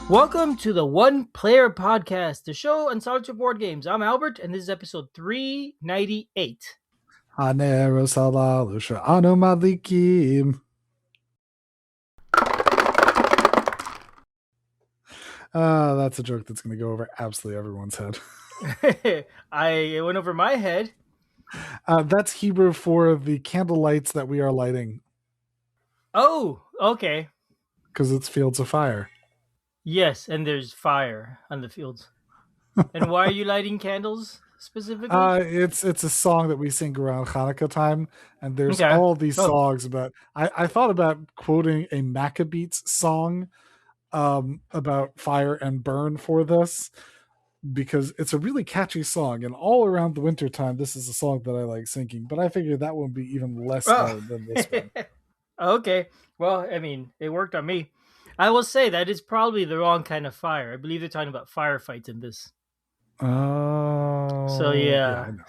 Welcome to the One Player Podcast, the show on solitaire board games. I'm Albert, and this is episode 398. Hanero Salalusha Anomalikim. That's a joke that's going to go over absolutely everyone's head. It went over my head. That's Hebrew for the candle lights that we are lighting. Oh, okay. Because it's fields of fire. Yes, and there's fire on the fields. And why are you lighting candles specifically? It's a song that we sing around Hanukkah time, and there's Okay. all these songs about. I thought about quoting a Maccabees song about fire and burn for this, because it's a really catchy song, and all around the winter time this is a song that I like singing, but I figured that would be even less hard than this one. Okay, well, I mean, it worked on me. I will say that is probably the wrong kind of fire. I believe they're talking about firefights in this. Oh, So yeah, I know.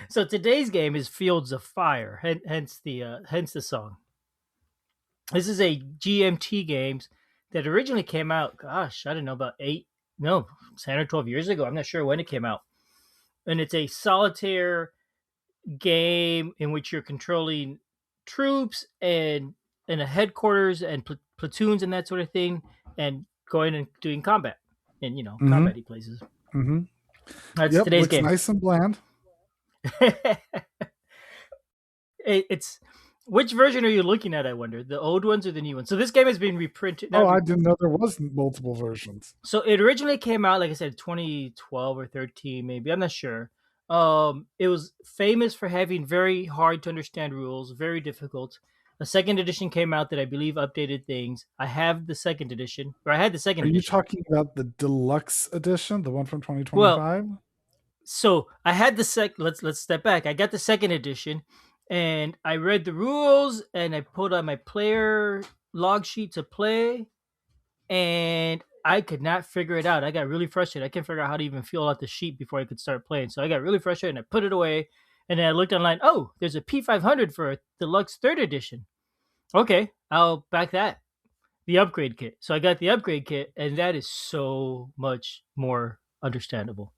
so today's game is Fields of Fire, hence the song. This is a GMT Games that originally came out. Gosh, I don't know, about 10 or 12 years ago. I'm not sure when it came out, and it's a solitaire game in which you're controlling troops and a headquarters and platoons and that sort of thing, and going and doing combat in combat places. Mm-hmm. That's today's looks game. Nice and bland. It's which version are you looking at? I wonder, the old ones or the new ones. So this game has been reprinted. I didn't know there was multiple versions. So it originally came out, like I said, 2012 or 13, maybe. I'm not sure. It was famous for having very hard to understand rules, very difficult. A second edition came out that I believe updated things. I have the second edition, or I had the second edition. Are you talking about the deluxe edition, the one from 2025? Well, so I had the let's step back. I got the second edition, and I read the rules, and I pulled out my player log sheet to play, and I could not figure it out. I got really frustrated. I couldn't figure out how to even fill out the sheet before I could start playing. So I got really frustrated, and I put it away. And then I looked online. Oh, there's a P500 for a deluxe third edition. Okay, I'll back that. The upgrade kit. So I got the upgrade kit, and that is so much more understandable.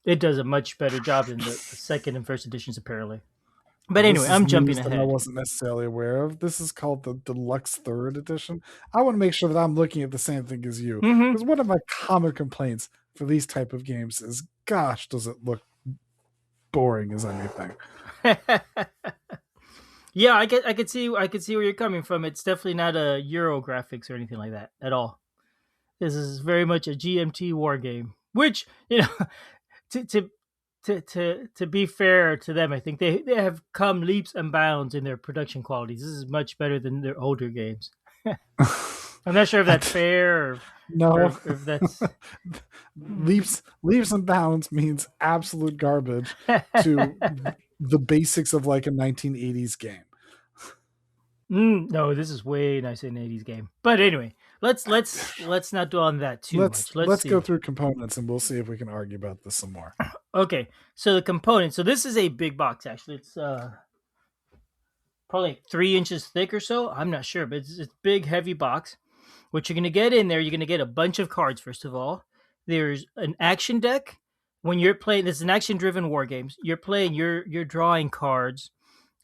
It does a much better job than the second and first editions, apparently. But anyway, I'm jumping ahead. I wasn't necessarily aware of. This is called the deluxe third edition. I want to make sure that I'm looking at the same thing as you, because one of my common complaints for these type of games is, gosh, does it look boring as anything. Yeah, I could see where you're coming from. It's definitely not a Euro graphics or anything like that at all. This is very much a GMT war game, which, to be fair to them, I think they have come leaps and bounds in their production qualities. This is much better than their older games. I'm not sure if that's fair or no. Or if that's leaps and bounds means absolute garbage to the basics of like a 1980s game. No, this is way nicer than an 80s game. But anyway, let's not dwell on that too much. Let's go through components, and we'll see if we can argue about this some more. Okay, so the components. So this is a big box, actually. It's probably like 3 inches thick or so. I'm not sure, but it's a big, heavy box. What you're going to get in there, you're going to get a bunch of cards, first of all. There's an action deck. When you're playing, this is an action-driven war games. You're playing, you're drawing cards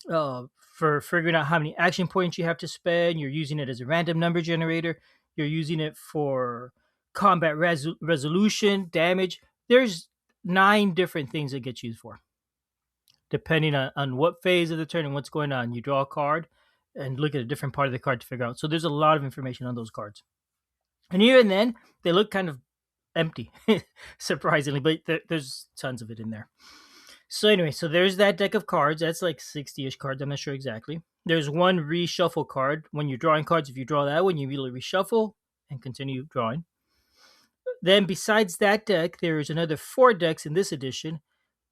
for figuring out how many action points you have to spend. You're using it as a random number generator. You're using it for combat resolution, damage. There's 9 different things it gets used for, depending on what phase of the turn and what's going on. You draw a card and look at a different part of the card to figure out. So there's a lot of information on those cards. And even then, they look kind of empty, surprisingly, but there's tons of it in there. So anyway, so there's that deck of cards. That's like 60-ish cards. I'm not sure exactly. There's one reshuffle card. When you're drawing cards, if you draw that one, you immediately reshuffle and continue drawing. Then besides that deck, there's another 4 decks in this edition.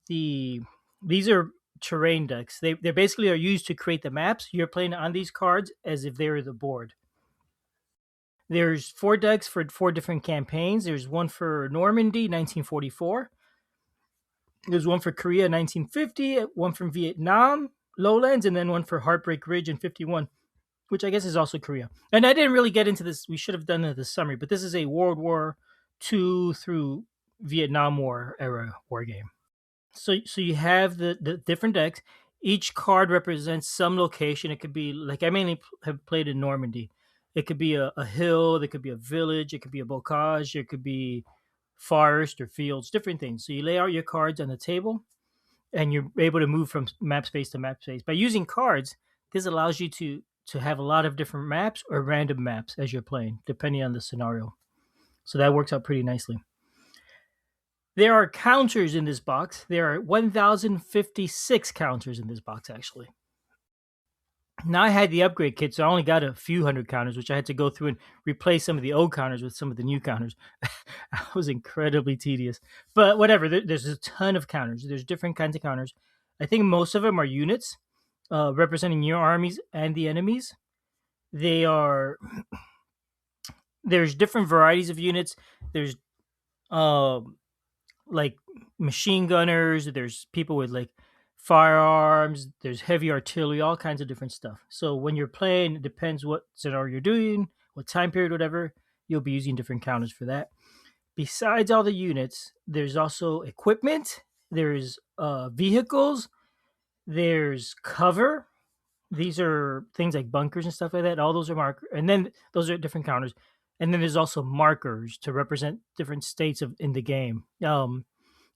These are terrain decks. They basically are used to create the maps. You're playing on these cards as if they were the board. There's 4 decks for 4 different campaigns. There's one for Normandy, 1944. There's one for Korea, 1950. One from Vietnam, Lowlands, and then one for Heartbreak Ridge in 51. which I guess is also Korea. And I didn't really get into this. We should have done it this summary, but this is a World War II through Vietnam War era war game. So you have the different decks. Each card represents some location. It could be like I mainly have played in Normandy. It could be a hill. It could be a village. It could be a bocage. It could be forest or fields. Different things. So you lay out your cards on the table, and you're able to move from map space to map space by using cards. This allows you to have a lot of different maps or random maps as you're playing, depending on the scenario. So that works out pretty nicely. There are counters in this box. There are 1,056 counters in this box, actually. Now I had the upgrade kit, so I only got a few hundred counters, which I had to go through and replace some of the old counters with some of the new counters. That was incredibly tedious. But whatever, there's a ton of counters. There's different kinds of counters. I think most of them are units representing your armies and the enemies. They are there's different varieties of units. There's um like machine gunners, there's people with like firearms, there's heavy artillery, all kinds of different stuff. So when you're playing, it depends what scenario you're doing, what time period, whatever, you'll be using different counters for that. Besides all the units, there's also equipment, there's vehicles, there's cover. These are things like bunkers and stuff like that. All those are markers, and then those are different counters. And then there's also markers to represent different states of in the game.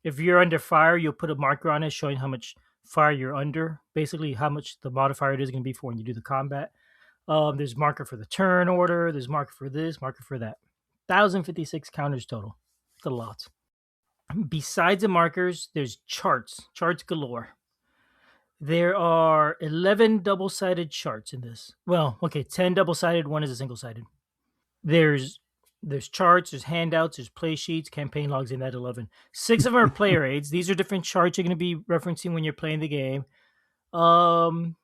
If you're under fire, you'll put a marker on it showing how much fire you're under, basically how much the modifier it is going to be for when you do the combat. There's marker for the turn order. There's marker for this, marker for that. 1,056 counters total. It's a lot. Besides the markers, there's charts galore. There are 11 double sided charts in this. Well, okay, 10 double sided, one is a single sided. There's charts, there's handouts, there's play sheets, campaign logs in that 11. 6 of them are player aids. These are different charts you're going to be referencing when you're playing the game. One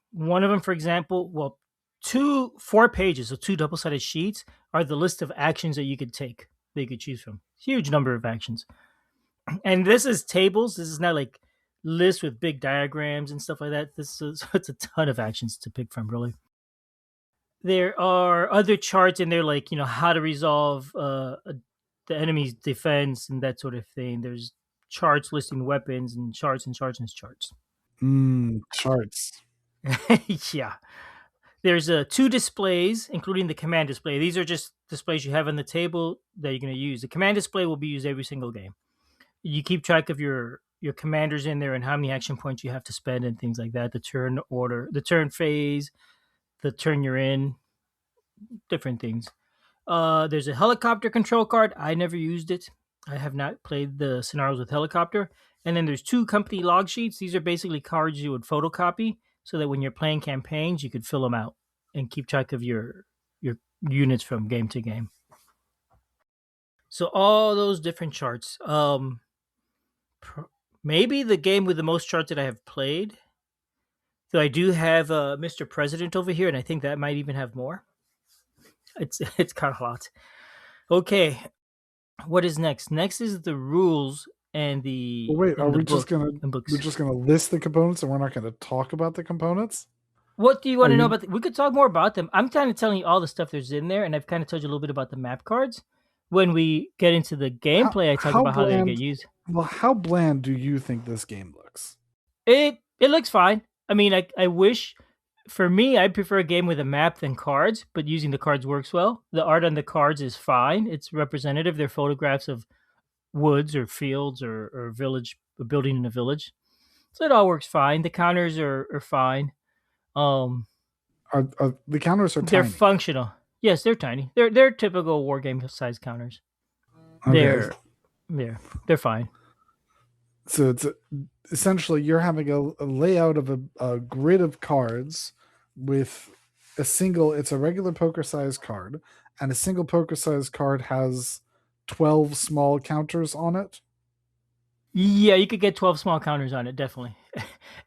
of them, for example, well, 4 pages, so 2 double-sided sheets are the list of actions that you could take, that you could choose from. Huge number of actions. And this is tables. This is not like lists with big diagrams and stuff like that. It's a ton of actions to pick from, really. There are other charts in there, like how to resolve the enemy's defense and that sort of thing. There's charts listing weapons and charts and charts and charts. Charts. Yeah. There's 2 displays, including the command display. These are just displays you have on the table that you're going to use. The command display will be used every single game. You keep track of your commanders in there and how many action points you have to spend and things like that. The turn order, the turn phase, the turn you're in, different things. There's a helicopter control card. I never used it. I have not played the scenarios with helicopter. And then there's 2 company log sheets. These are basically cards you would photocopy so that when you're playing campaigns, you could fill them out and keep track of your units from game to game. So all those different charts. Maybe the game with the most charts that I have played. So I do have Mr. President over here, and I think that might even have more. It's kind of a lot. Okay, what is next? Next is the rules and the. Well, wait, are we just gonna books. we're just gonna list the components and we're not gonna talk about the components? What do you want to know about? We could talk more about them. I'm kind of telling you all the stuff there's in there, and I've kind of told you a little bit about the map cards. When we get into the gameplay, I talk about how they get used. Well, how bland do you think this game looks? It looks fine. I mean, I wish. For me, I prefer a game with a map than cards, but using the cards works well. The art on the cards is fine. It's representative. They're photographs of woods or fields or village, a building in a village. So it all works fine. The counters are fine. Are the counters are they're tiny? Functional. Yes, they're tiny. They're typical war game size counters. Okay. They're fine. So it's essentially you're having a layout of a grid of cards with it's a regular poker size card, and a single poker size card has 12 small counters on it. Yeah, you could get 12 small counters on it, definitely.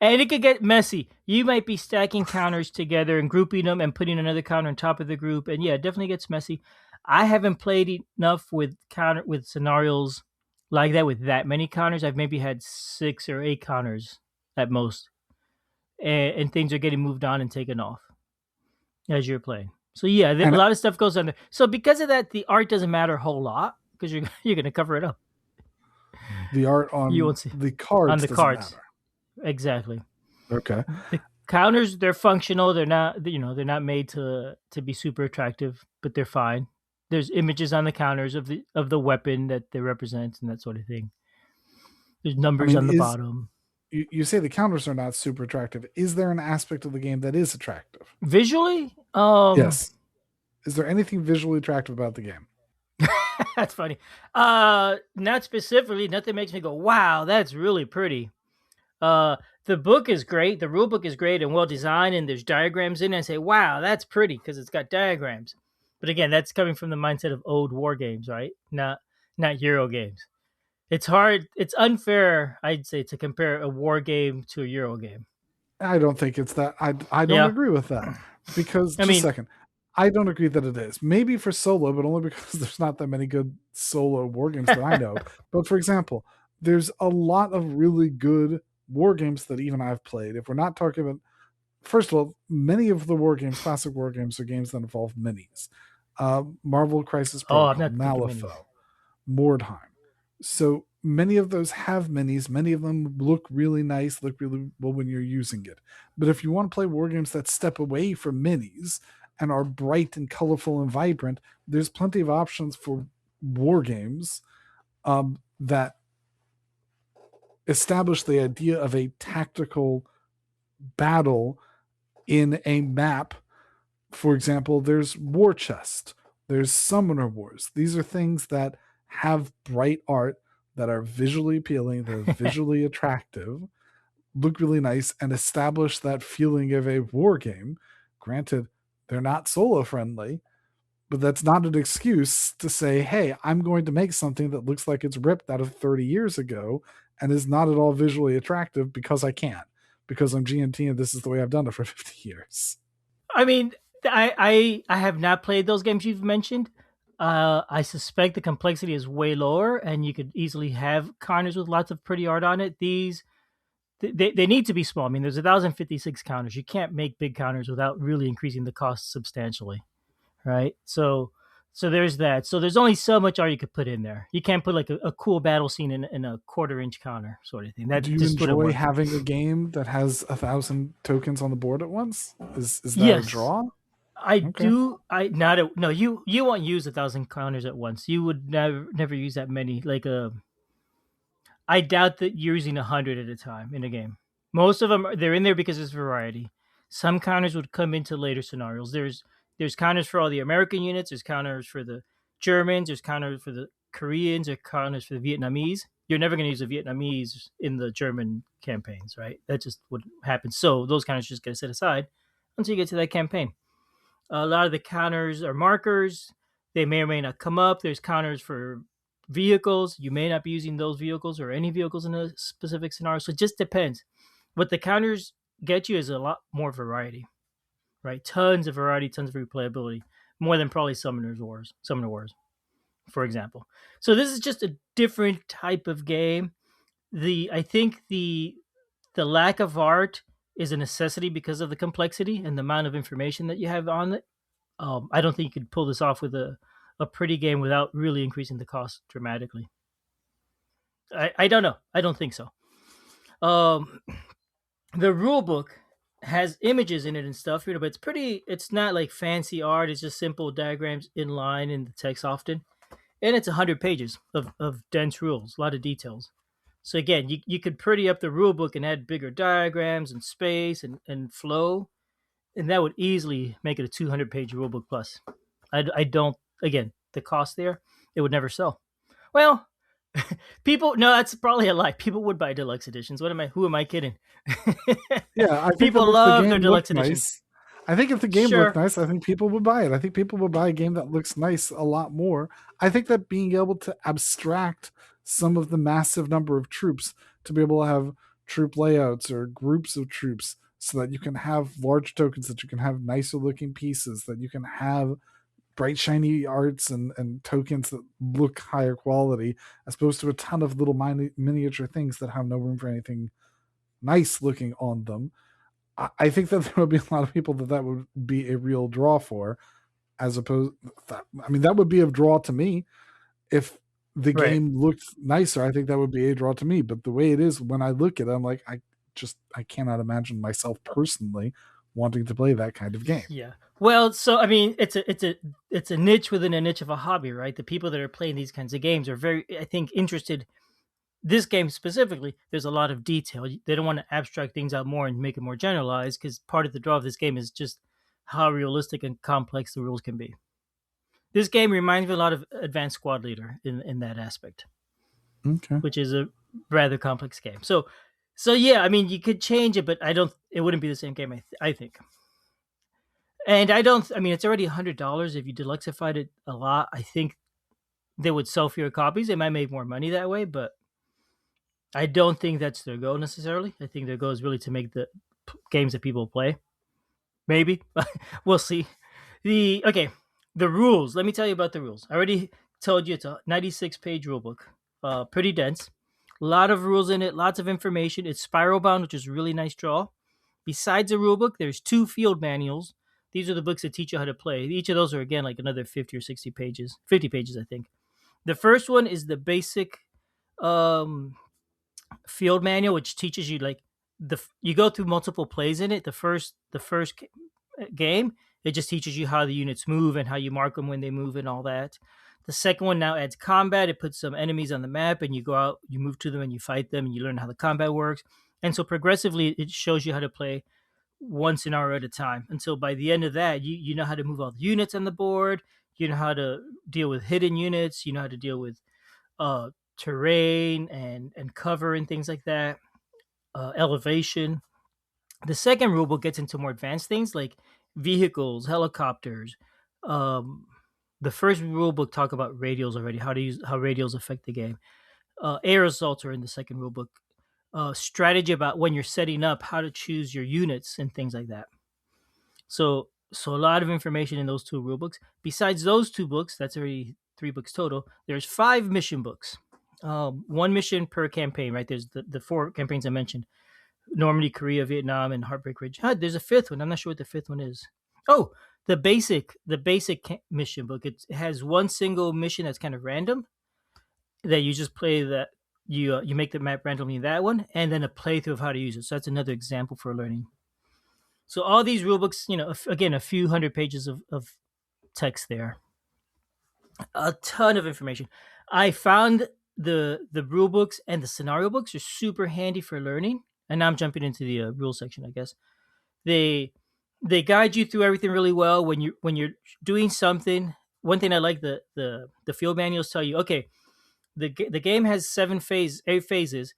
And it could get messy. You might be stacking counters together and grouping them and putting another counter on top of the group. And yeah, it definitely gets messy. I haven't played enough with scenarios like that with that many counters. I've maybe had 6 or 8 counters at most. And things are getting moved on and taken off. as you're playing. So yeah, a And lot of stuff goes on there. So because of that, the art doesn't matter a whole lot because you're you're going to cover it up. the art You on won't see the on cards the doesn't cards matter. exactly. Okay. The counters, they're functional. They're not, they're not made to be super attractive, but they're fine. There's images on the counters of the weapon that they represent and that sort of thing. There's I numbers mean, on the is bottom. you say the counters are not super attractive. Is there an aspect of the game that is attractive? Visually, Yes. Is there anything visually attractive about the game? that's funny. Not specifically. Nothing makes me go, "Wow, that's really pretty." Uh, the book is great. The rule book is great and well designed, and there's diagrams in it. And say, "Wow, that's pretty" because it's got diagrams. But again, that's coming from the mindset of old war games, right? Not Euro games. It's hard. It's unfair, I'd say, to compare a war game to a Euro game. I don't think it's that. I don't Yeah, agree with that because I just a mean, second. I don't agree that it is. Maybe for solo, but only because there's not that many good solo war games that I know. But for example, there's a lot of really good war games that even I've played. If we're not talking about, first of all, many of the war games, classic war games, are games that involve minis. Marvel Crisis oh, I'm Protocol, not thinking minis. Malifaux, Mordheim. So many of those have minis. Many of them look really nice, look really well when you're using it. But if you want to play war games that step away from minis and are bright and colorful and vibrant, there's plenty of options for war games that establish the idea of a tactical battle in a map. For example, there's War Chest, there's Summoner Wars. These are things that have bright art, that are visually appealing, they're visually attractive, look really nice, and establish that feeling of a war game. Granted, they're not solo friendly, but that's not an excuse to say, hey, I'm going to make something that looks like it's ripped out of 30 years ago and is not at all visually attractive because I can't, because I'm GMT and this is the way I've done it for 50 years. I mean, I have not played those games you've mentioned. I suspect the complexity is way lower, and you could easily have counters with lots of pretty art on it. They need to be small. I mean, there's 1,056 counters. You can't make big counters without really increasing the cost substantially, right? So there's that. So there's only so much art you could put in there. You can't put like a cool battle scene in a quarter-inch counter sort of thing. Do That you just wouldn't enjoy work. having a game that has 1,000 tokens on the board at once? Is that a Yes, draw? I Okay. do. I not a, no. You won't use 1,000 counters at once. You would never use that many. Like I doubt that you're using 100 at a time in a game. Most of them they're in there because there's variety. Some counters would come into later scenarios. There's counters for all the American units. There's counters for the Germans. There's counters for the Koreans. There's counters for the Vietnamese. You're never going to use the Vietnamese in the German campaigns, right? That just wouldn't happen. So those counters just get set aside until you get to that campaign. A lot of the counters are markers. They may or may not come up. There's counters for vehicles. You may not be using those vehicles or any vehicles in a specific scenario. So it just depends. What the counters get you is a lot more variety, right? Tons of variety, tons of replayability, more than probably Summoner Wars, for example. So this is just a different type of game. I think the lack of art is a necessity because of the complexity and the amount of information that you have on it. I don't think you could pull this off with a pretty game without really increasing the cost dramatically. I don't know. I don't think so. Um, the rule book has images in it and stuff, but it's pretty. It's not like fancy art. It's just simple diagrams in line in the text often, and it's 100 pages of dense rules, a lot of details. So again, you could pretty up the rule book and add bigger diagrams and space and flow, and that would easily make it a 200-page rulebook plus. I don't. Again, the cost there, it would never sell. Well, people. No, that's probably a lie. People would buy deluxe editions. What am I? Who am I kidding? Yeah, I think that People if the love their game deluxe looked editions. nice, I think if the game looked Sure. nice, I think people would buy it. I think people would buy a game that looks nice a lot more. I think that being able to abstract some of the massive number of troops, to be able to have troop layouts or groups of troops so that you can have large tokens, that you can have nicer looking pieces, that you can have bright shiny arts and tokens that look higher quality, as opposed to a ton of little miniature things that have no room for anything nice looking on them. I think that there would be a lot of people that that would be a real draw for, as opposed. I mean, that would be a draw to me if the Right. game looked nicer. I think that would be a draw to me. But the way it is, when I look at it, I'm like, I cannot imagine myself personally wanting to play that kind of game. Yeah. Well, so I mean, it's a niche within a niche of a hobby, right? The people that are playing these kinds of games are very, I think, interested. This game specifically, there's a lot of detail. They don't want to abstract things out more and make it more generalized because part of the draw of this game is just how realistic and complex the rules can be. This game reminds me a lot of Advanced Squad Leader in that aspect, Okay. which is a rather complex game. So yeah, I mean, you could change it, but I don't. It wouldn't be the same game. I think. And I don't. I mean, it's already $100 if you deluxeified it a lot. I think they would sell fewer copies. They might make more money that way, but I don't think that's their goal necessarily. I think their goal is really to make the games that people play. Maybe we'll see. The rules. Let me tell you about the rules. I already told you it's a 96-page rule book. Pretty dense. A lot of rules in it. Lots of information. It's spiral bound, which is a really nice draw. Besides the rule book, there's 2 field manuals. These are the books that teach you how to play. Each of those are again like another 50 or 60 pages. 50 pages, I think. The first one is the basic um, field manual, which teaches you like you go through multiple plays in it. The first game, it just teaches you how the units move and how you mark them when they move and all that. The second one now adds combat. It puts some enemies on the map and you go out, you move to them and you fight them and you learn how the combat works. And so progressively, it shows you how to play one scenario at a time until by the end of that, you know how to move all the units on the board. You know how to deal with hidden units. You know how to deal with uh, terrain and cover and things like that, elevation. The second rulebook gets into more advanced things like vehicles, helicopters. Um, the first rulebook talk about radials already, how radials affect the game. Air assaults are in the second rulebook. Strategy about when you're setting up, how to choose your units and things like that. So a lot of information in those 2 rulebooks. Besides those 2 books, that's already 3 books total. There's 5 mission books. 1 mission per campaign, right? There's the 4 campaigns I mentioned: Normandy, Korea, Vietnam, and Heartbreak Ridge. There's a 5th one. I'm not sure what the 5th one is. Oh, the basic mission book. It has one single mission that's kind of random that you just play that you make the map randomly in that one, and then a playthrough of how to use it. So that's another example for learning. So all these rule books, again, a few hundred pages of text there, a ton of information. I found the rule books and the scenario books are super handy for learning. And now I'm jumping into the rule section, I guess. They they guide you through everything really well when you're doing something. One thing I like, the field manuals tell you, okay, the game has 8 phases.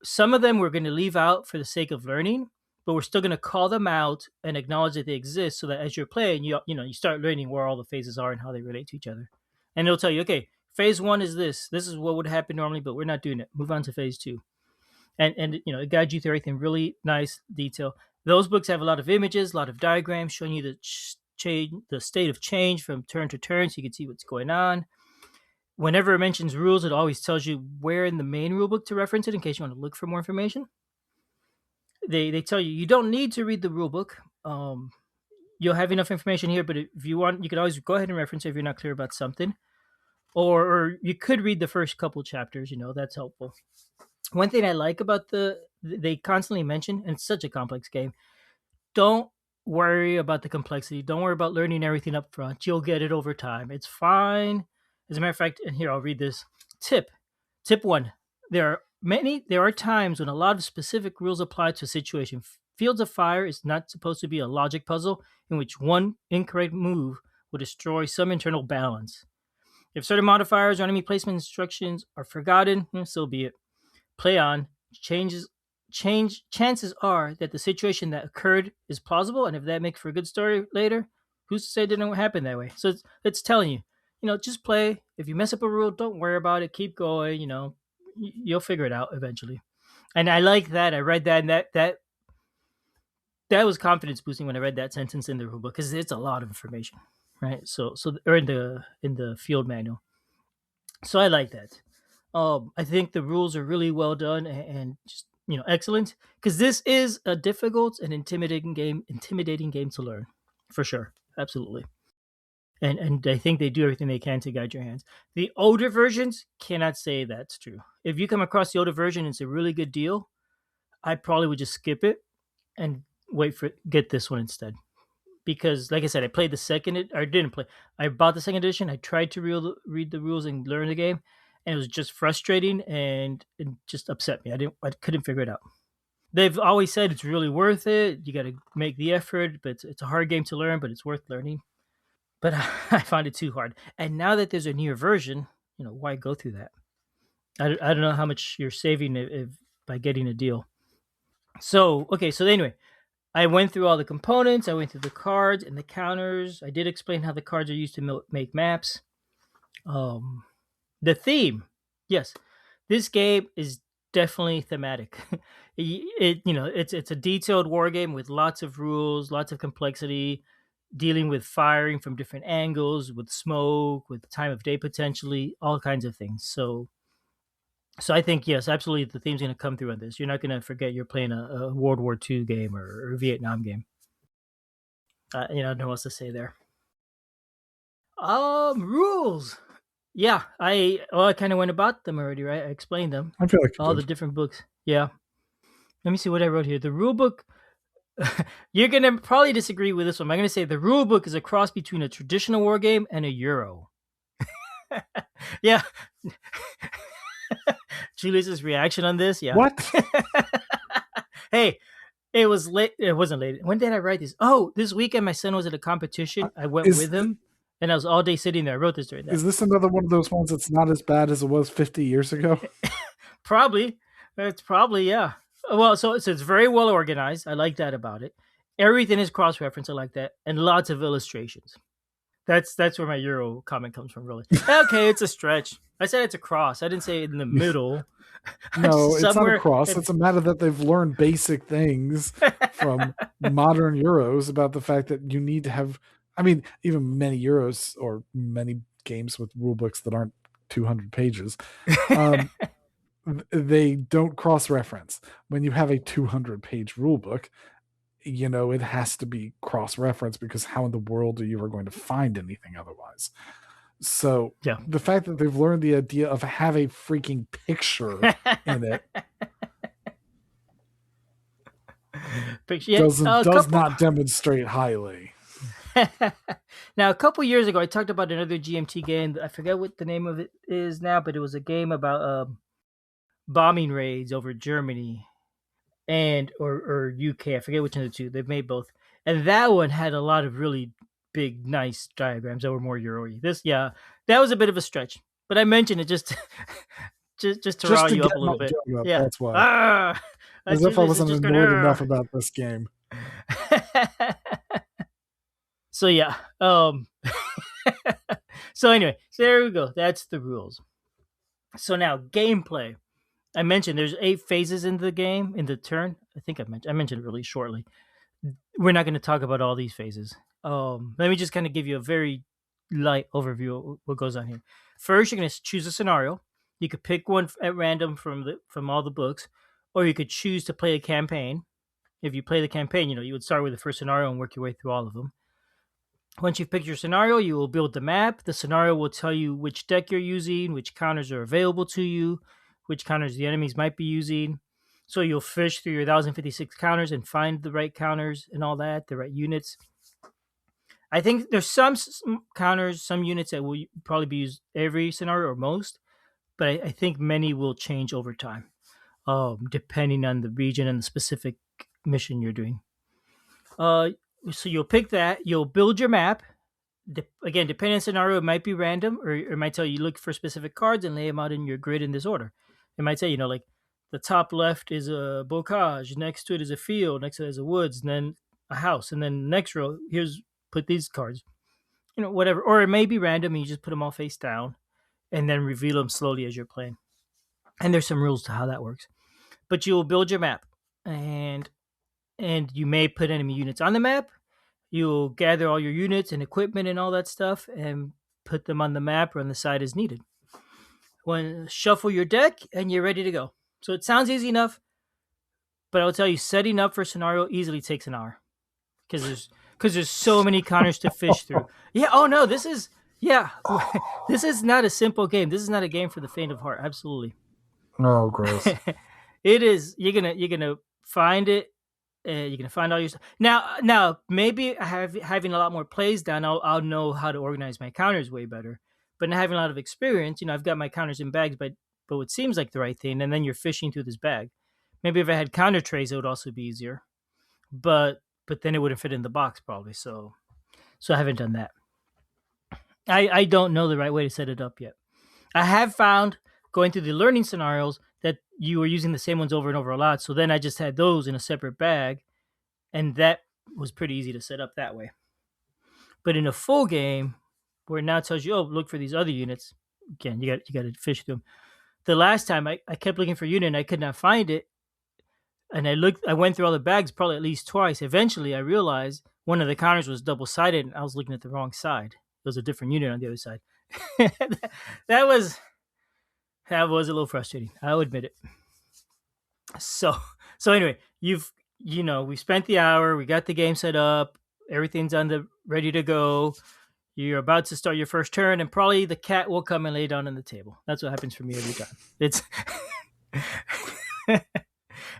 Some of them we're going to leave out for the sake of learning, but we're still going to call them out and acknowledge that they exist, so that as you're playing, you start learning where all the phases are and how they relate to each other. And it'll tell you, okay, phase 1 is this. This is what would happen normally, but we're not doing it. Move on to phase 2. And it guides you through everything, really nice detail. Those books have a lot of images, a lot of diagrams showing you the state of change from turn to turn, so you can see what's going on. Whenever it mentions rules, it always tells you where in the main rulebook to reference it in case you want to look for more information. They tell you don't need to read the rulebook. You'll have enough information here, but if you want, you could always go ahead and reference it if you're not clear about something. Or you could read the first couple chapters. That's helpful. One thing I like about they constantly mention, and it's such a complex game, don't worry about the complexity. Don't worry about learning everything up front. You'll get it over time. It's fine. As a matter of fact, and here I'll read this tip. Tip 1. There are times when a lot of specific rules apply to a situation. Fields of Fire is not supposed to be a logic puzzle in which one incorrect move will destroy some internal balance. If certain modifiers or enemy placement instructions are forgotten, so be it. Play on. Chances are that the situation that occurred is plausible, and if that makes for a good story later, who's to say it didn't happen that way? So it's telling you, just play. If you mess up a rule, don't worry about it. Keep going. You'll figure it out eventually. And I like that. I read that, and that was confidence boosting when I read that sentence in the rule book, because it's a lot of information, right? Or in the field manual. So I like that. I think the rules are really well done, and just excellent, because this is a difficult and intimidating game to learn, for sure, absolutely. And I think they do everything they can to guide your hands. The older versions cannot say that's true. If you come across the older version and it's a really good deal, I probably would just skip it and wait for get this one instead. Because, like I said, I played the or didn't play. I bought the second edition. I tried to read the rules and learn the game, and it was just frustrating and it just upset me. I couldn't figure it out. They've always said it's really worth it. You got to make the effort, but it's a hard game to learn, but it's worth learning. But I find it too hard. And now that there's a newer version, why go through that? I don't know how much you're saving by getting a deal. So, okay, so anyway, I went through all the components. I went through the cards and the counters. I did explain how the cards are used to make maps. Um, the theme, yes, this game is definitely thematic. It's a detailed war game with lots of rules, lots of complexity, dealing with firing from different angles, with smoke, with time of day potentially, all kinds of things. So I think yes, absolutely, the theme's going to come through on this. You're not going to forget you're playing a World War II game or a Vietnam game. I don't know what else to say there. Rules. Yeah, I kind of went about them already, right? I explained them, I feel like you all the did. different books. Yeah. Let me see what I wrote here. The rule book. You're gonna probably disagree with this one. I'm gonna say the rule book is a cross between a traditional war game and a Euro. Yeah, Julius's reaction on this. Yeah. What? Hey, it was late. It wasn't late. When did I write this? Oh, this weekend my son was at a competition. I went Is with him, and I was all day sitting there. I wrote this during that. is this another one of those ones that's not as bad as it was 50 years ago? Probably, it's probably, yeah. Well, so it's very well organized. I like that about it. Everything is cross reference. I like that, and lots of illustrations. That's where my Euro comment comes from. Really, okay, it's a stretch. I said it's a cross. I didn't say in the middle. No, it's not a Somewhere. cross. It's a matter that they've learned basic things from modern Euros about the fact that you need to have. I mean, even many Euros or many games with rule books that aren't 200 pages, um, they don't cross reference. When you have a 200-page rule book, it has to be cross reference because how in the world are you ever going to find anything otherwise? So Yeah. the fact that they've learned the idea of have a freaking picture in it Yeah, does not demonstrate highly. Now, a couple years ago, I talked about another GMT game. I forget what the name of it is now, but it was a game about bombing raids over Germany and or UK. I forget which of the two. They've made both, and that one had a lot of really big, nice diagrams that were more Euro-y. This, yeah, that was a bit of a stretch, but I mentioned it just just to Just rile to you get up a my little bit. joke up, Yeah. that's why. As if I Julius is wasn't just annoyed enough gonna. about this game. So yeah. So anyway, so there we go. That's the rules. So now gameplay. I mentioned there's 8 phases in the game in the turn. I think I mentioned it really shortly. We're not going to talk about all these phases. Let me just kind of give you a very light overview of what goes on here. First, you're going to choose a scenario. You could pick one at random from all the books, or you could choose to play a campaign. If you play the campaign, you would start with the first scenario and work your way through all of them. Once you've picked your scenario, you will build the map. The scenario will tell you which deck you're using, which counters are available to you, which counters the enemies might be using. So you'll fish through your 1056 counters and find the right counters and all that, the right units. I think there's some counters, some units that will probably be used every scenario or most, but I think many will change over time, depending on the region and the specific mission you're doing. So you'll pick that. You'll build your map. Again, depending on scenario, it might be random, or it might tell you look for specific cards and lay them out in your grid in this order. It might say, like the top left is a bocage, next to it is a field, next to it is a woods, and then a house, and then the next row here's put these cards, whatever. Or it may be random, and you just put them all face down, and then reveal them slowly as you're playing. And there's some rules to how that works, but you will build your map, and you may put enemy units on the map. You'll gather all your units and equipment and all that stuff and put them on the map or on the side as needed. When shuffle your deck and you're ready to go. So it sounds easy enough, But I'll tell you, setting up for scenario easily takes an hour because there's so many counters to fish through. Yeah. Oh no, this is yeah. This is not a simple game. This is not a game for the faint of heart. Absolutely. Oh, gross. It is. You're gonna find it. You're gonna find all your stuff. Now maybe having a lot more plays down, I'll know how to organize my counters way better. But not having a lot of experience, I've got my counters in bags, but what seems like the right thing, and then you're fishing through this bag. Maybe if I had counter trays, it would also be easier. But then it wouldn't fit in the box probably. So I haven't done that. I don't know the right way to set it up yet. I have found going through the learning scenarios that you were using the same ones over and over a lot. So then I just had those in a separate bag, and that was pretty easy to set up that way. But in a full game, where it now tells you, oh, look for these other units. Again, you got to fish through them. The last time I kept looking for a unit and I could not find it, and I went through all the bags probably at least twice. Eventually, I realized one of the counters was double sided, and I was looking at the wrong side. There was a different unit on the other side. that was that was a little frustrating. I'll admit it. So so anyway, we spent the hour, we got the game set up, everything's on the ready to go. You're about to start your first turn, and probably the cat will come and lay down on the table. That's what happens for me every time. It's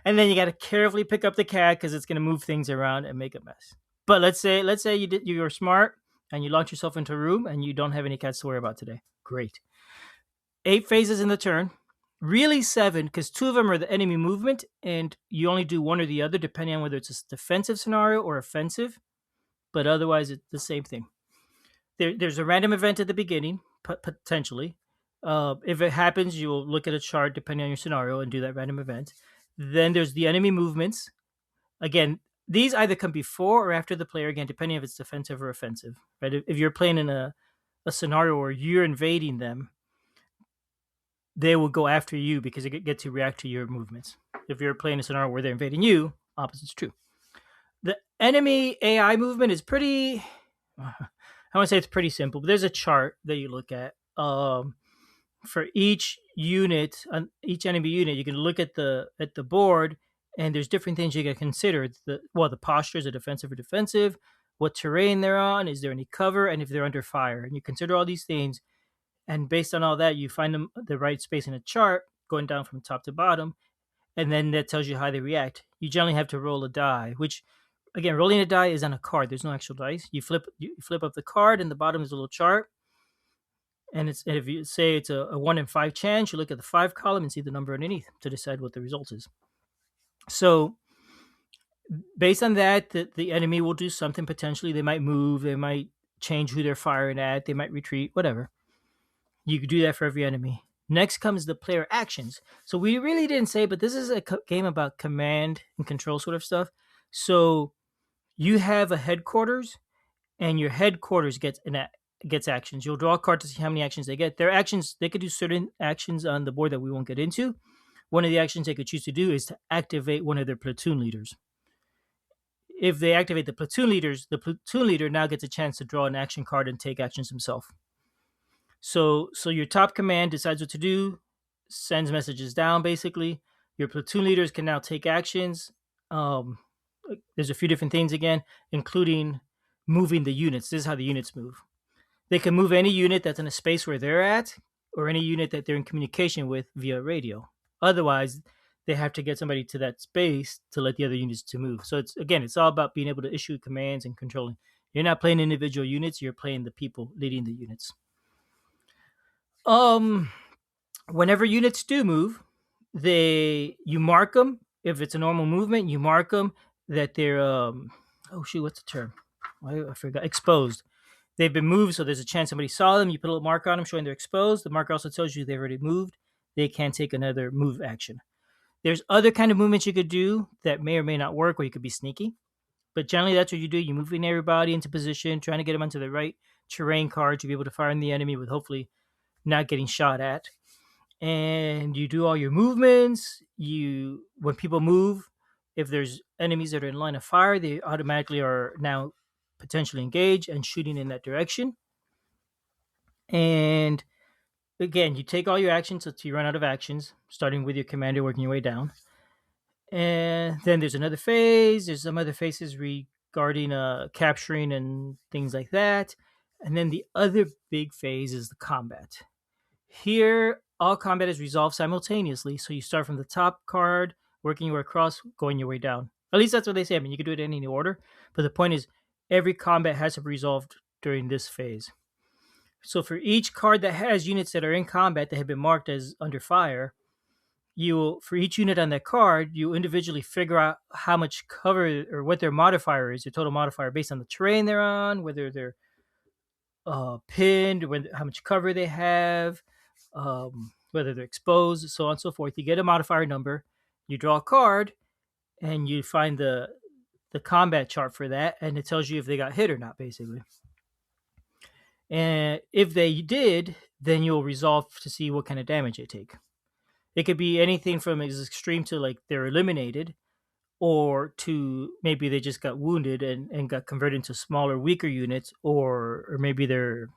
and then you got to carefully pick up the cat because it's going to move things around and make a mess. But let's say you're smart and you launch yourself into a room and you don't have any cats to worry about today. Great. 8 phases in the turn. Really 7, because 2 of them are the enemy movement, and you only do one or the other depending on whether it's a defensive scenario or offensive. But otherwise, it's the same thing. There's a random event at the beginning, potentially. If it happens, you'll look at a chart depending on your scenario and do that random event. Then there's the enemy movements. Again, these either come before or after the player, again, depending if it's defensive or offensive. Right? If you're playing in a scenario where you're invading them, they will go after you because they get to react to your movements. If you're playing a scenario where they're invading you, opposite's true. The enemy AI movement is pretty. I want to say it's pretty simple, but there's a chart that you look at. For each unit, each enemy unit, you can look at the board, and there's different things you can consider. The posture, is it defensive or defensive? What terrain they're on? Is there any cover? And if they're under fire, and you consider all these things. And based on all that, you find them the right space in a chart, going down from top to bottom, and then that tells you how they react. You generally have to roll a die, which, again, rolling a die is on a card. There's no actual dice. You flip up the card, and the bottom is a little chart. And if you say it's a 1 in 5 chance, you look at the 5 column and see the number underneath to decide what the result is. So based on that, the enemy will do something potentially. They might move, they might change who they're firing at, they might retreat, whatever. You could do that for every enemy. Next comes the player actions. So we really didn't say, but this is a game about command and control sort of stuff. So you have a headquarters, and your headquarters gets actions. You'll draw a card to see how many actions they get. Their actions, they could do certain actions on the board that we won't get into. One of the actions they could choose to do is to activate one of their platoon leaders. If they activate the platoon leaders, the platoon leader now gets a chance to draw an action card and take actions himself. So your top command decides what to do, sends messages down, basically. Your platoon leaders can now take actions. There's a few different things, again, including moving the units. This is how the units move. They can move any unit that's in a space where they're at, or any unit that they're in communication with via radio. Otherwise, they have to get somebody to that space to let the other units to move. So it's all about being able to issue commands and controlling. You're not playing individual units, you're playing the people leading the units. Whenever units do move, you mark them. If it's a normal movement, you mark them that they're what's the term? I forgot. Exposed. They've been moved, so there's a chance somebody saw them. You put a little mark on them showing they're exposed. The marker also tells you they've already moved. They can't take another move action. There's other kind of movements you could do that may or may not work, where you could be sneaky. But generally, that's what you do. You're moving everybody into position, trying to get them onto the right terrain card to be able to fire on the enemy with hopefully not getting shot at. And you do all your movements. When people move, if there's enemies that are in line of fire, they automatically are now potentially engaged and shooting in that direction. And again, you take all your actions until you run out of actions, starting with your commander, working your way down. And then there's another phase. There's some other phases regarding capturing and things like that. And then the other big phase is the combat. Here, all combat is resolved simultaneously. So you start from the top card, working your way across, going your way down. At least that's what they say. I mean, you can do it in any order. But the point is, every combat has to be resolved during this phase. So for each card that has units that are in combat that have been marked as under fire, you will, for each unit on that card, you individually figure out how much cover or what their modifier is, their total modifier based on the terrain they're on, whether they're pinned, how much cover they have, whether they're exposed, so on and so forth. You get a modifier number, you draw a card, and you find the combat chart for that, and it tells you if they got hit or not, basically. And if they did, then you'll resolve to see what kind of damage they take. It could be anything from as extreme to like they're eliminated, or to maybe they just got wounded and got converted into smaller, weaker units, or maybe they're,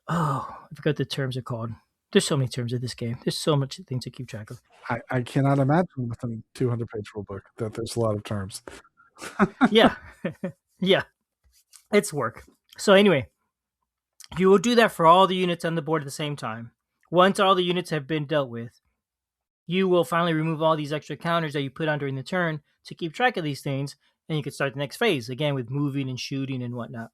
oh, I forgot the terms are called. There's so many terms in this game. There's so much things to keep track of. I cannot imagine with a 200-page rule book that there's a lot of terms. Yeah, yeah, it's work. So anyway, you will do that for all the units on the board at the same time. Once all the units have been dealt with, you will finally remove all these extra counters that you put on during the turn to keep track of these things, and you can start the next phase again with moving and shooting and whatnot.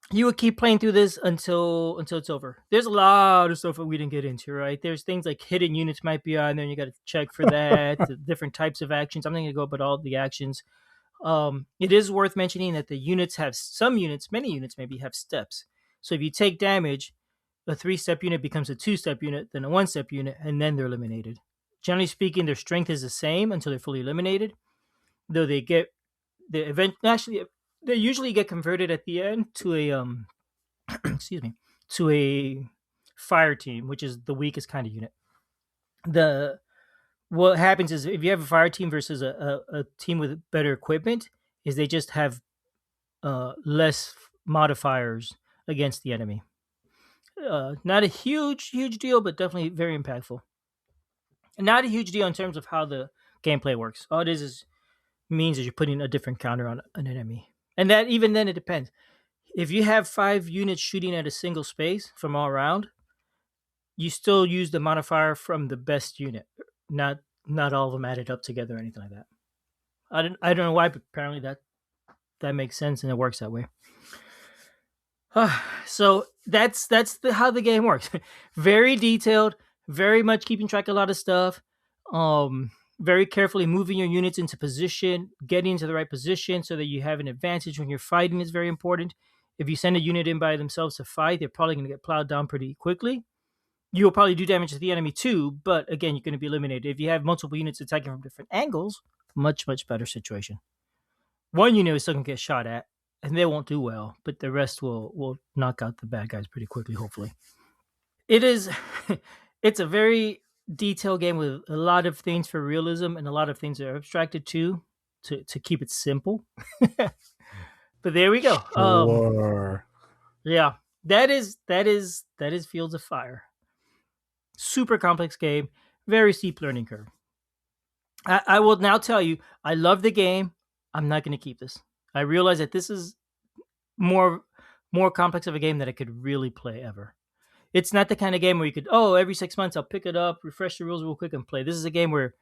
You will keep playing through this until it's over. There's a lot of stuff that we didn't get into, right? There's things like hidden units might be on there, and you got to check for that. The different types of actions. I'm not going to go about all the actions. It is worth mentioning that the units have many units maybe have steps. So if you take damage, a 3-step unit becomes a 2-step unit, then a 1-step unit, and then they're eliminated. Generally speaking, their strength is the same until they're fully eliminated. Though they usually get converted at the end to a excuse me, to a fire team, which is the weakest kind of unit. The What happens is if you have a fire team versus a team with better equipment, is they just have less modifiers against the enemy. Not a huge deal, but definitely very impactful. And not a huge deal in terms of how the gameplay works. All it is means that you're putting a different counter on an enemy, and that even then it depends. If you have 5 units shooting at a single space from all around, you still use the modifier from the best unit, not all of them added up together or anything like that. I don't know why, but apparently that makes sense and it works that way. So that's how the game works. Very detailed, very much keeping track of a lot of stuff. Very carefully moving your units into position, getting into the right position so that you have an advantage when you're fighting is very important. If you send a unit in by themselves to fight, they're probably going to get plowed down pretty quickly. You'll probably do damage to the enemy too, but again, you're going to be eliminated. If you have multiple units attacking from different angles, much better situation. One unit is still going to get shot at, and they won't do well, but the rest will knock out the bad guys pretty quickly, hopefully. It is it's a very detailed game with a lot of things for realism and a lot of things that are abstracted too to keep it simple. But there we go. Sure. Yeah, that is Fields of Fire. Super complex game, very steep learning curve. I will now tell you, I love the game. I'm not going to keep this. I realize that this is more complex of a game that I could really play ever. It's not the kind of game where you could, every 6 months I'll pick it up, refresh the rules real quick and play. This is a game where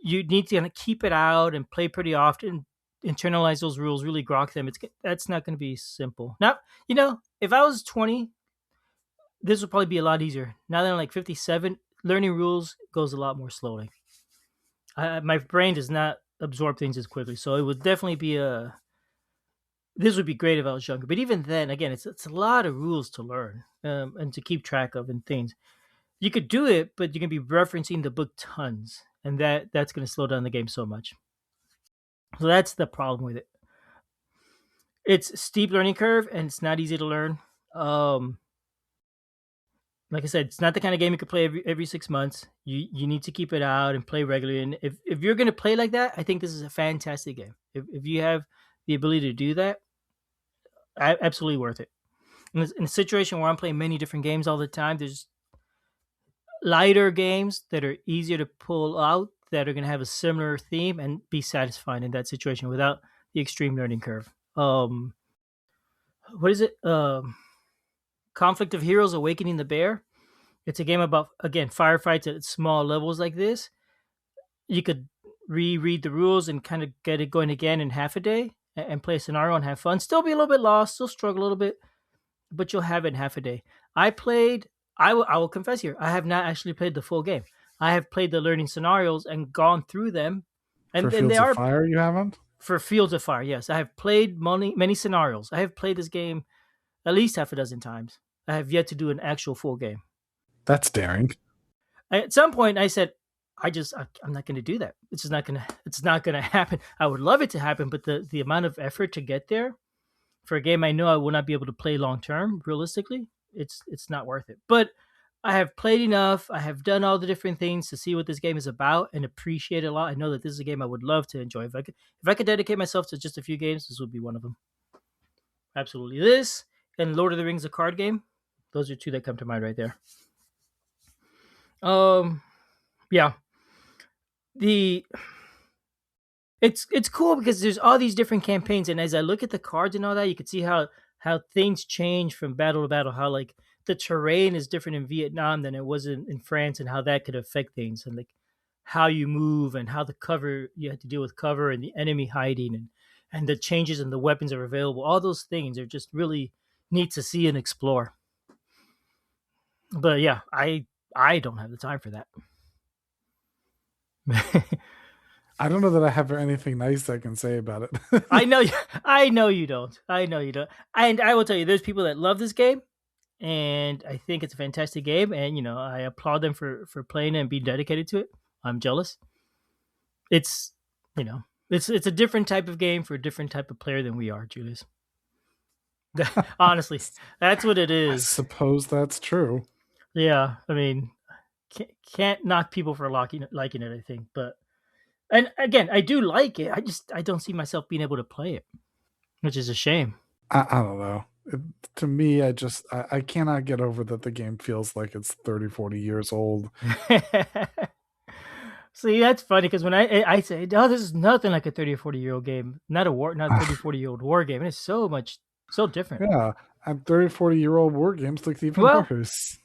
you need to kind of keep it out and play pretty often, internalize those rules, really grok them. That's not going to be simple. Now, if I was 20, this would probably be a lot easier. Now that I'm like 57, learning rules goes a lot more slowly. My brain does not absorb things as quickly, so it would definitely be this would be great if I was younger. But even then, again, it's a lot of rules to learn and to keep track of and things. You could do it, but you're going to be referencing the book tons, and that's going to slow down the game so much. So that's the problem with it. It's a steep learning curve, and it's not easy to learn. Like I said, it's not the kind of game you could play every 6 months. You need to keep it out and play regularly. And if you're going to play like that, I think this is a fantastic game. If you have the ability to do that, absolutely worth it. In a situation where I'm playing many different games all the time, there's lighter games that are easier to pull out that are going to have a similar theme and be satisfied in that situation without the extreme learning curve. What is it? Conflict of Heroes: Awakening the Bear. It's a game about, again, firefights at small levels like this. You could reread the rules and kind of get it going again in half a day and play a scenario and have fun. Still be a little bit lost, still struggle a little bit, but you'll have it in half a day. I will confess here, I have not actually played the full game. I have played the learning scenarios and gone through them, For and they Fields of are Fire, you haven't? for Fields of Fire. Yes, I have played many scenarios. I have played this game at least half a dozen times. I have yet to do an actual full game. That's daring. At some point, I said, I'm not going to do that. It's not going to happen. I would love it to happen, but the amount of effort to get there for a game I know I will not be able to play long term, realistically, it's not worth it. But I have played enough. I have done all the different things to see what this game is about and appreciate it a lot. I know that this is a game I would love to enjoy. If I could dedicate myself to just a few games, this would be one of them. Absolutely, this and Lord of the Rings, a card game. Those are two that come to mind right there. Yeah. The it's cool because there's all these different campaigns, and as I look at the cards and all that, you can see how things change from battle to battle. How like the terrain is different in Vietnam than it was in France, and how that could affect things, and like how you move and how the cover you have to deal with cover and the enemy hiding and the changes in the weapons that are available. All those things are just really neat to see and explore. But yeah, I don't have the time for that. I don't know that I have anything nice I can say about it. I know, I know you don't. I know you don't. And I will tell you, there's people that love this game, and I think it's a fantastic game. And I applaud them for playing it and being dedicated to it. I'm jealous. It's it's a different type of game for a different type of player than we are, Julius. Honestly, that's what it I is. suppose that's true. Yeah, I mean, can't knock people for liking it. I think, but and again, I do like it. I don't see myself being able to play it, which is a shame. I don't know. To me, I cannot get over that the game feels like it's 30, 40 years old. See, that's funny because when I say, "Oh, this is nothing like a 30 or 40-year-old game, not a 30, 40-year-old war game," and it's so different. Yeah, and 30, 40-year-old war games look even Well, worse.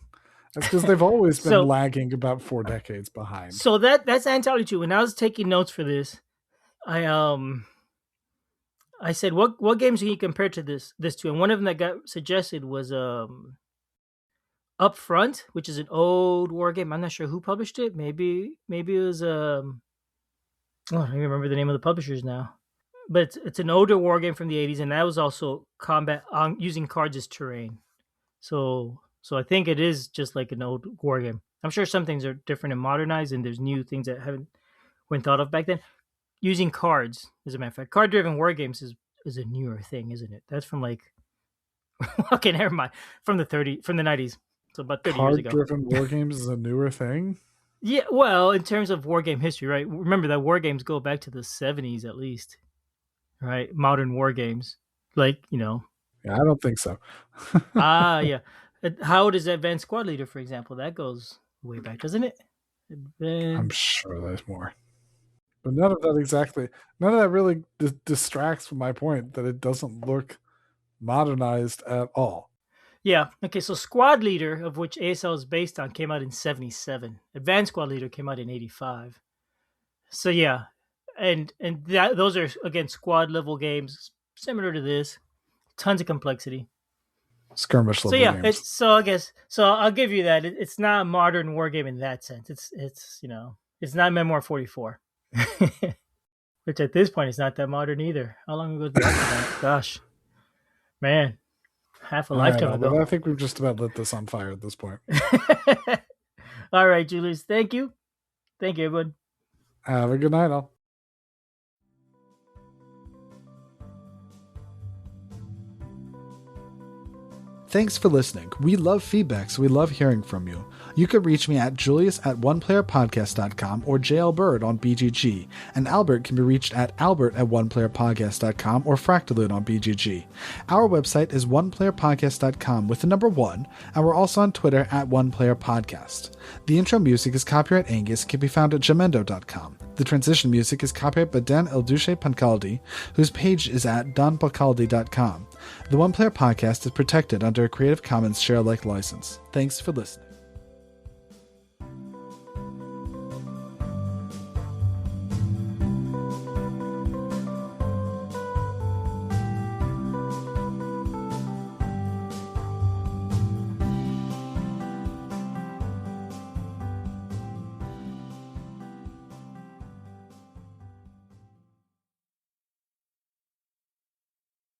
That's because they've always been so lagging about 4 decades behind. that's entirely true. When I was taking notes for this, I I said, what games can you compare to this to? And one of them that got suggested was Up Front, which is an old war game. I'm not sure who published it. Maybe it was I don't even remember the name of the publishers now. But it's an older war game from the 80s, and that was also combat using cards as terrain. So I think it is just like an old war game. I'm sure some things are different and modernized, and there's new things that haven't been thought of back then. Using cards, as a matter of fact, card-driven war games is a newer thing, isn't it? That's from like okay, never mind. From the 90s, so about 30 years ago. Card-driven war games is a newer thing? Yeah, well, in terms of war game history, right? Remember that war games go back to the 70s at least, right? Modern war games, like Yeah, I don't think so. yeah. How old is Advanced Squad Leader, for example? That goes way back, doesn't it? I'm sure there's more. But none of that really distracts from my point that it doesn't look modernized at all. Yeah. Okay. So Squad Leader, of which ASL is based on, came out in '77. Advanced Squad Leader came out in '85. So yeah, and those are again squad level games similar to this. Tons of complexity. Skirmish So level yeah, games. I'll give you that. It's not a modern war game in that sense. It's not Memoir 44. Which at this point is not that modern either. How long ago did that come out? Gosh, man, half a All right, lifetime Albert, ago. I think we've just about lit this on fire at this point. All right, Julius. Thank you, everyone. Have a good night, all. Thanks for listening. We love feedback, so we love hearing from you. You can reach me at julius@oneplayerpodcast.com or jlbird on BGG, and Albert can be reached at albert@oneplayerpodcast.com or Fractalune on BGG. Our website is oneplayerpodcast.com with the number 1, and we're also on Twitter at oneplayerpodcast. The intro music is copyright Angus, can be found at jamendo.com. The transition music is copyright by Dan Elduce Pancaldi, whose page is at donpancaldi.com. The One Player Podcast is protected under a Creative Commons share-alike license. Thanks for listening.